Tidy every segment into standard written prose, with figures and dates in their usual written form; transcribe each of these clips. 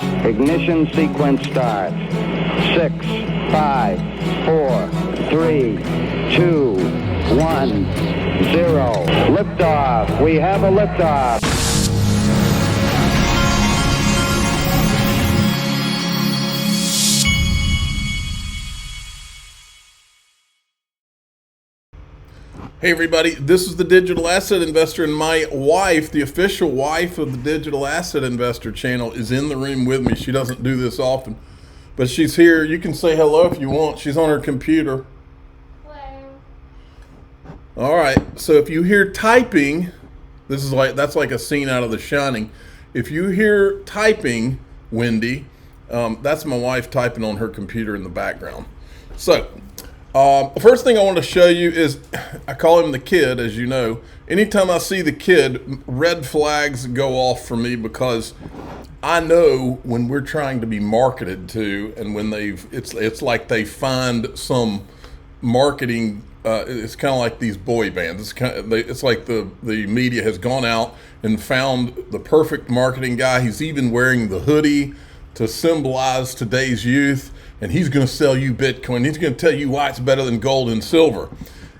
Ignition sequence start. 6, 5, 4, 3, 2, 1, 0. Liftoff. We have a liftoff. Hey everybody, this is the Digital Asset Investor, and my wife, the official wife of the Digital Asset Investor channel, is in the room with me. She doesn't do this often, but she's here. You can say hello if you want. She's on her computer. Hello. All right, so if you hear typing, that's like a scene out of The Shining. If you hear typing, Wendy, that's my wife typing on her computer in the background. So, the first thing I want to show you is, I call him the kid, as you know. Anytime I see the kid, red flags go off for me, because I know when we're trying to be marketed to, and when it's like they find some marketing. It's kind of like these boy bands. It's like the media has gone out and found the perfect marketing guy. He's even wearing the hoodie to symbolize today's youth. And he's going to sell you Bitcoin. He's going to tell you why it's better than gold and silver.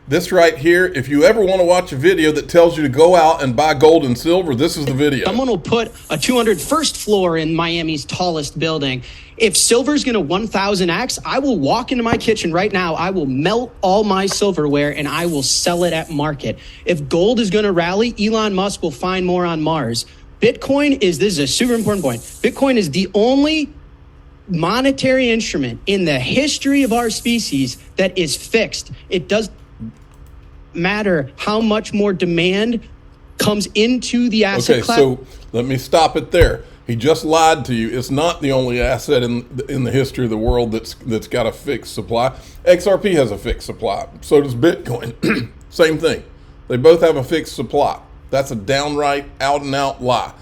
This right here, if you ever want to watch a video that tells you to go out and buy gold and silver, this is the video. Someone will put a 201st floor in Miami's tallest building. If silver's going to 1000x, I will walk into my kitchen right now. I will melt all my silverware and I will sell it at market. If gold is going to rally, Elon Musk will find more on Mars. Bitcoin this is a super important point. Bitcoin is the only monetary instrument in the history of our species that is fixed. It doesn't matter how much more demand comes into the asset class. Okay, so let me stop it there. He just lied to you. It's not the only asset in the history of the world that's got a fixed supply. XRP has a fixed supply. So does Bitcoin. Same thing. They both have a fixed supply. That's a downright out-and-out lie.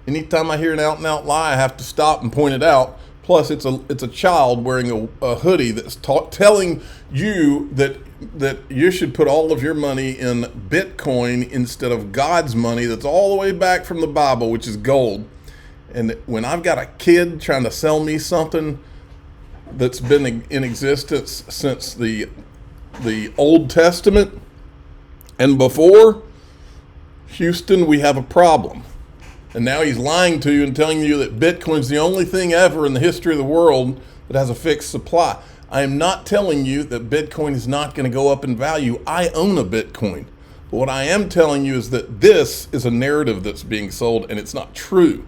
Anytime I hear an out-and-out lie, I have to stop and point it out. Plus, it's a child wearing a hoodie that's telling you that you should put all of your money in Bitcoin instead of God's money that's all the way back from the Bible, which is gold. And when I've got a kid trying to sell me something that's been in existence since the Old Testament and before, Houston, we have a problem. And now he's lying to you and telling you that Bitcoin's the only thing ever in the history of the world that has a fixed supply. I am not telling you that Bitcoin is not going to go up in value. I own a Bitcoin. But what I am telling you is that this is a narrative that's being sold, and it's not true.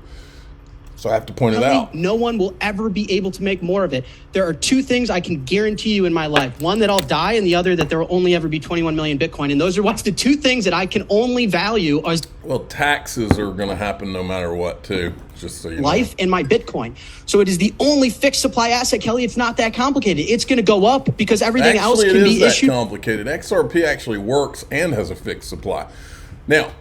So I have to point it out. No one will ever be able to make more of it. There are two things I can guarantee you in my life. One, that I'll die, and the other, that there will only ever be 21 million Bitcoin. And those are what's the two things that I can only value as well, taxes are going to happen no matter what, too, just so you know. Life and my Bitcoin. So it is the only fixed supply asset, Kelly. It's not that complicated. It's going to go up because everything else can be issued. It is that complicated. XRP actually works and has a fixed supply. Now,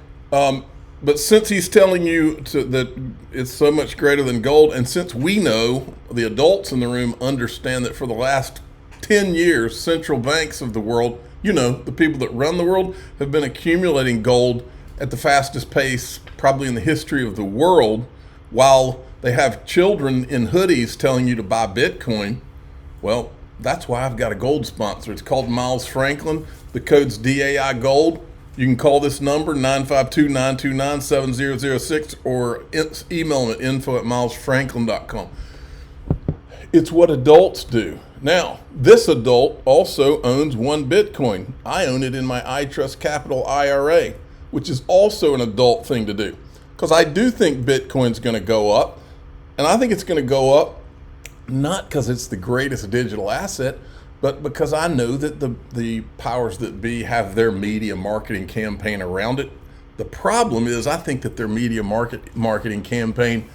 but since he's telling you that it's so much greater than gold, and since we know, the adults in the room understand that for the last 10 years, central banks of the world, the people that run the world, have been accumulating gold at the fastest pace probably in the history of the world, while they have children in hoodies telling you to buy Bitcoin. Well, that's why I've got a gold sponsor. It's called Miles Franklin. The code's DAI Gold. You can call this number, 952-929-7006, or email them at info@milesfranklin.com. It's what adults do. Now, this adult also owns one Bitcoin. I own it in my iTrustCapital IRA, which is also an adult thing to do. Because I do think Bitcoin's going to go up, and I think it's going to go up not because it's the greatest digital asset, but because I know that the powers that be have their media marketing campaign around it. The problem is, I think that their media marketing campaign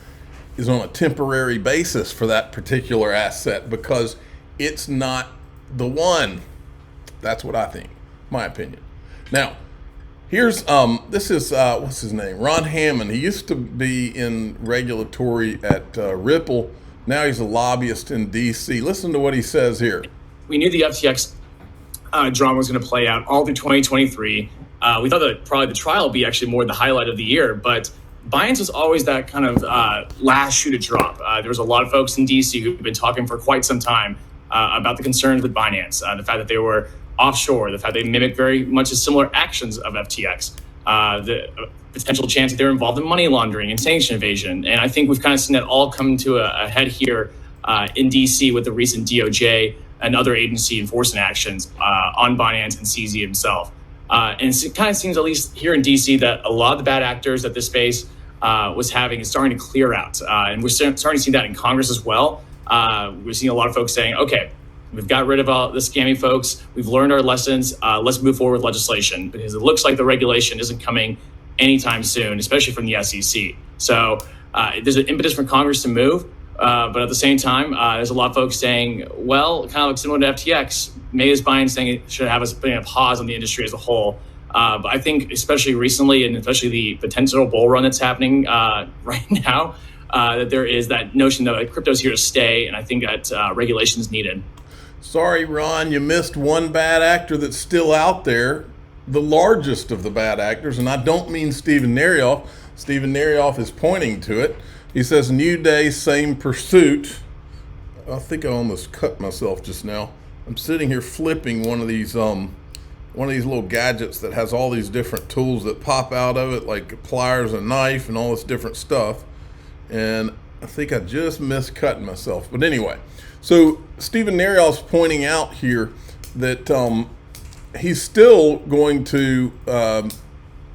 is on a temporary basis for that particular asset because it's not the one. That's what I think, my opinion. Now, here's, this is, what's his name? Ron Hammond. He used to be in regulatory at Ripple. Now he's a lobbyist in DC. Listen to what he says here. We knew the FTX drama was going to play out all through 2023. We thought that probably the trial would be actually more the highlight of the year, but Binance was always that kind of last shoe to drop. There was a lot of folks in DC who've been talking for quite some time about the concerns with Binance, the fact that they were offshore, the fact they mimic very much the similar actions of FTX, the potential chance that they're involved in money laundering and sanction evasion. And I think we've kind of seen that all come to a head here in DC with the recent DOJ and other agency enforcement actions on Binance and CZ himself. And it kind of seems, at least here in DC, that a lot of the bad actors that this space was having is starting to clear out. And we're starting to see that in Congress as well. We're seeing a lot of folks saying, okay, we've got rid of all the scammy folks. We've learned our lessons. Let's move forward with legislation, because it looks like the regulation isn't coming anytime soon, especially from the SEC. So there's an impetus for Congress to move. But at the same time, there's a lot of folks saying, well, kind of like similar to FTX, maybe this Binance thing should have us putting a pause on the industry as a whole. But I think especially recently, and especially the potential bull run that's happening right now, that there is that notion that crypto's here to stay. And I think that regulation is needed. Sorry, Ron, you missed one bad actor that's still out there, the largest of the bad actors. And I don't mean Stephen Narioff. Stephen Narioff is pointing to it. He says, new day, same pursuit. I think I almost cut myself just now. I'm sitting here flipping one of these little gadgets that has all these different tools that pop out of it, like pliers, a knife, and all this different stuff. And I think I just missed cutting myself. But anyway, so Stephen Narioff's pointing out here that he's still going to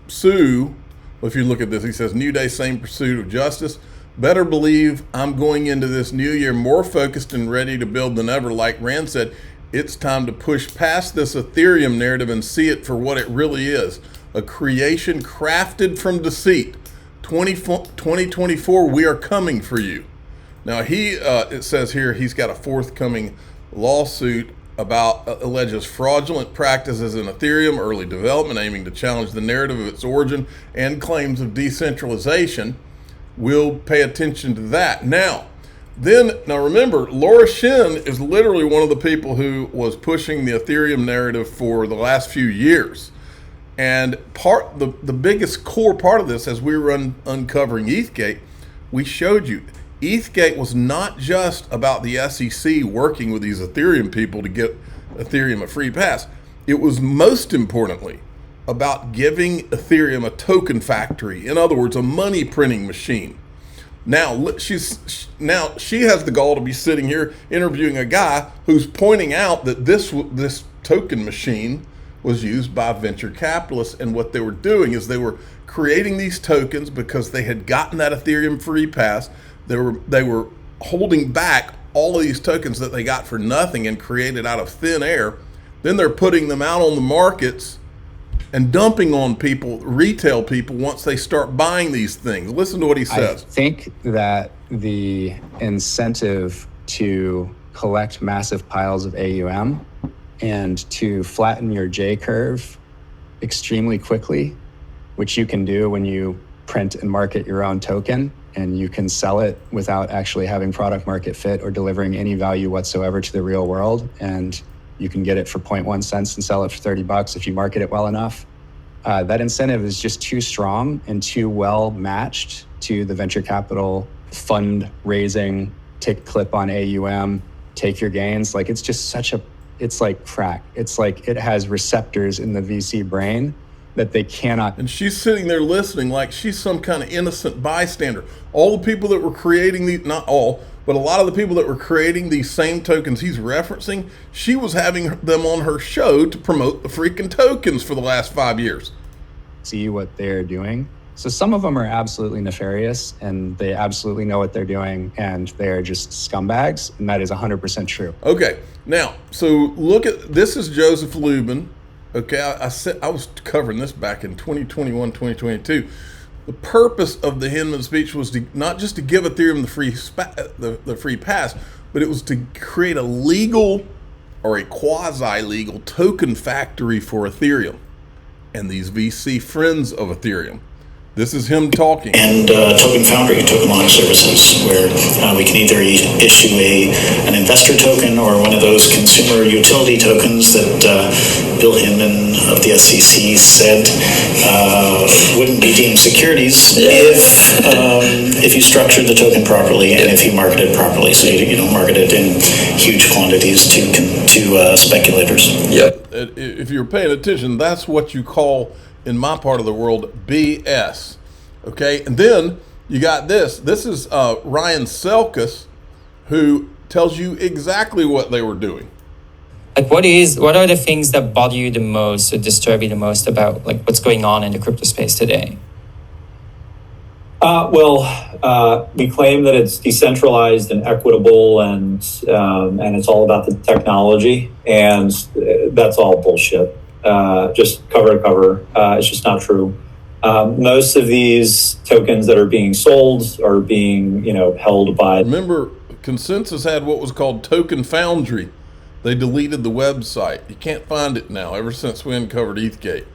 sue. Well, if you look at this, he says, new day, same pursuit of justice. Better believe I'm going into this new year more focused and ready to build than ever. Like Rand said, it's time to push past this Ethereum narrative and see it for what it really is. A creation crafted from deceit. 2024, we are coming for you. Now, it says here he's got a forthcoming lawsuit about alleges fraudulent practices in Ethereum early development, aiming to challenge the narrative of its origin and claims of decentralization. We'll pay attention to that. Now remember, Laura Shin is literally one of the people who was pushing the Ethereum narrative for the last few years. And the biggest core part of this, as we were uncovering ETHgate, we showed you ETHgate was not just about the SEC working with these Ethereum people to get Ethereum a free pass. It was most importantly about giving Ethereum a token factory. In other words, a money printing machine. Now she has the gall to be sitting here interviewing a guy who's pointing out that this token machine was used by venture capitalists, and what they were doing is they were creating these tokens because they had gotten that Ethereum free pass. They were holding back all of these tokens that they got for nothing and created out of thin air. Then they're putting them out on the markets and dumping on people, retail people, once they start buying these things. Listen to what he says. I think that the incentive to collect massive piles of AUM and to flatten your J curve extremely quickly, which you can do when you print and market your own token, and you can sell it without actually having product market fit or delivering any value whatsoever to the real world. And you can get it for 0.1 cents and sell it for $30 if you market it well enough. That incentive is just too strong and too well matched to the venture capital fundraising, take a clip on AUM, take your gains. Like, it's just it's like crack. It's like it has receptors in the VC brain that they cannot. And she's sitting there listening like she's some kind of innocent bystander. All the people that were creating these, not all, but a lot of the people that were creating these same tokens he's referencing, she was having them on her show to promote the freaking tokens for the last 5 years. See what they're doing. So some of them are absolutely nefarious and they absolutely know what they're doing and they're just scumbags, and that is 100% true. Okay, now, so look at, this is Joseph Lubin. Okay, I was covering this back in 2021, 2022. The purpose of the Hinman speech was to not just to give Ethereum the free pass, but it was to create a legal or a quasi-legal token factory for Ethereum and these VC friends of Ethereum. This is him talking. And Token Foundry, token launch services, where we can either issue an investor token or one of those consumer utility tokens that Bill Hinman of the SEC said wouldn't be deemed securities if you structured the token properly and if you marketed properly. So you don't market it in huge quantities to speculators. Yep. If you're paying attention, that's what you call, in my part of the world, BS. Okay, and then you got this. This is Ryan Selkis, who tells you exactly what they were doing. Like, what are the things that bother you the most or disturb you the most about like what's going on in the crypto space today? We claim that it's decentralized and equitable, and it's all about the technology, and that's all bullshit. Just cover to cover. It's just not true. Most of these tokens that are being sold are being, held by. Remember, Consensus had what was called Token Foundry. They deleted the website. You can't find it now. Ever since we uncovered ETHgate.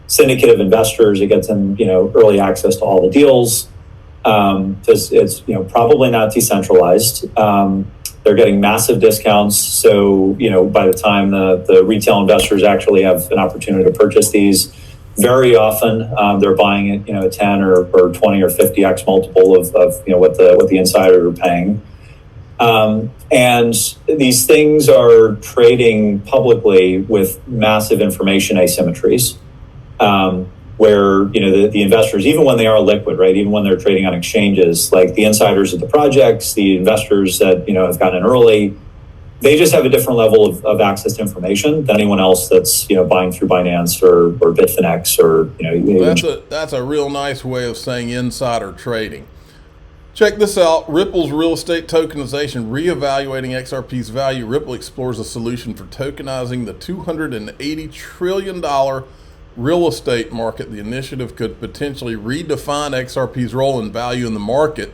Syndicate of investors. It gets them, early access to all the deals. Because it's, probably not decentralized. They're getting massive discounts. So, by the time the retail investors actually have an opportunity to purchase these, very often they're buying it, a 10 or 20 or 50x multiple of what the insiders are paying. And these things are trading publicly with massive information asymmetries, where, the investors, even when they are liquid, right, even when they're trading on exchanges, like the insiders of the projects, the investors that, have gotten in early, they just have a different level of access to information than anyone else that's, buying through Binance or Bitfinex or, That's a real nice way of saying insider trading. Check this out. Ripple's real estate tokenization, reevaluating XRP's value. Ripple explores a solution for tokenizing the $280 trillion real estate market. The initiative could potentially redefine XRP's role and value in the market.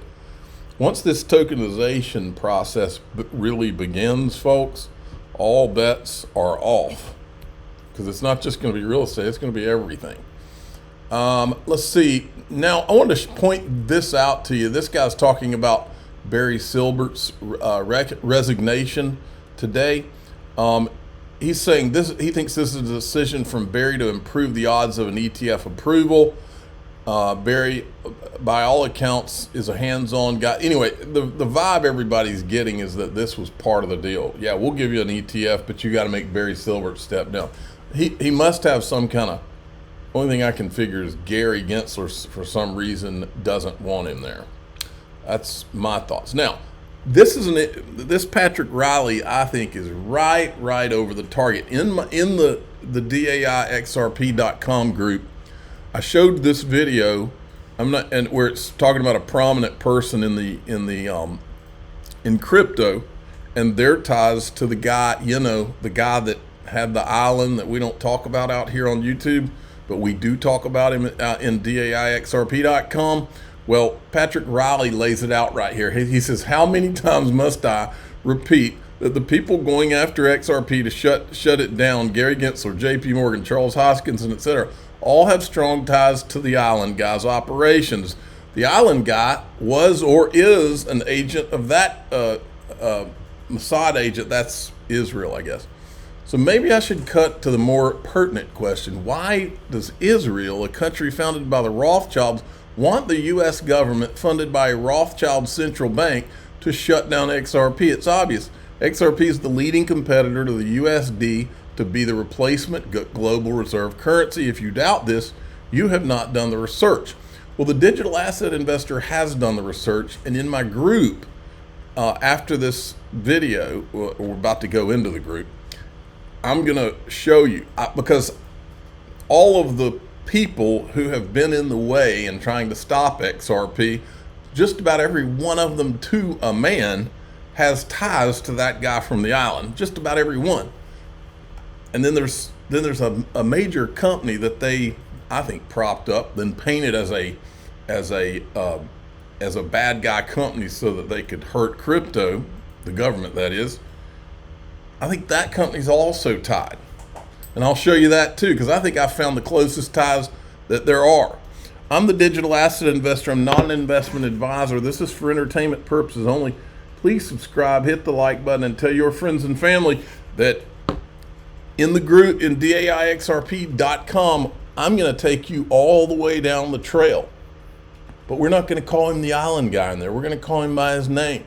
Once this tokenization process really begins, folks, all bets are off, because it's not just going to be real estate, it's going to be everything. Let's see. Now, I want to point this out to you. This guy's talking about Barry Silbert's resignation today. He's saying he thinks this is a decision from Barry to improve the odds of an ETF approval. Barry, by all accounts, is a hands-on guy. Anyway, the vibe everybody's getting is that this was part of the deal. Yeah, we'll give you an ETF, but you got to make Barry Silbert step down. He must have some kind of. Only thing I can figure is Gary Gensler, for some reason, doesn't want him there. That's my thoughts. Now, this Patrick Riley, I think, is right over the target. In the DAIXRP.com group, I showed this video. Where it's talking about a prominent person in crypto, and their ties to the guy, the guy that had the island that we don't talk about out here on YouTube, but we do talk about him in DAIXRP.com. Well, Patrick Riley lays it out right here. He says, how many times must I repeat that the people going after XRP to shut it down, Gary Gensler, JP Morgan, Charles Hoskinson, etc., all have strong ties to the island guy's operations. The island guy was or is an agent of that Mossad agent. That's Israel, I guess. So maybe I should cut to the more pertinent question. Why does Israel, a country founded by the Rothschilds, want the U.S. government funded by a Rothschild central bank to shut down XRP? It's obvious. XRP is the leading competitor to the USD to be the replacement global reserve currency. If you doubt this, you have not done the research. Well, the digital asset investor has done the research, and in my group, after this video, we're about to go into the group, I'm going to show you, because all of the people who have been in the way in trying to stop XRP, just about every one of them to a man has ties to that guy from the island, just about every one. And then there's a major company that they, I think, propped up, then painted as a bad guy company so that they could hurt crypto, the government that is. I think that company's also tied. And I'll show you that too, because I think I found the closest ties that there are. I'm the digital asset investor. I'm not an investment advisor. This is for entertainment purposes only. Please subscribe, hit the like button, and tell your friends and family that in the group in DAIXRP.com, I'm going to take you all the way down the trail. But we're not going to call him the island guy in there. We're going to call him by his name.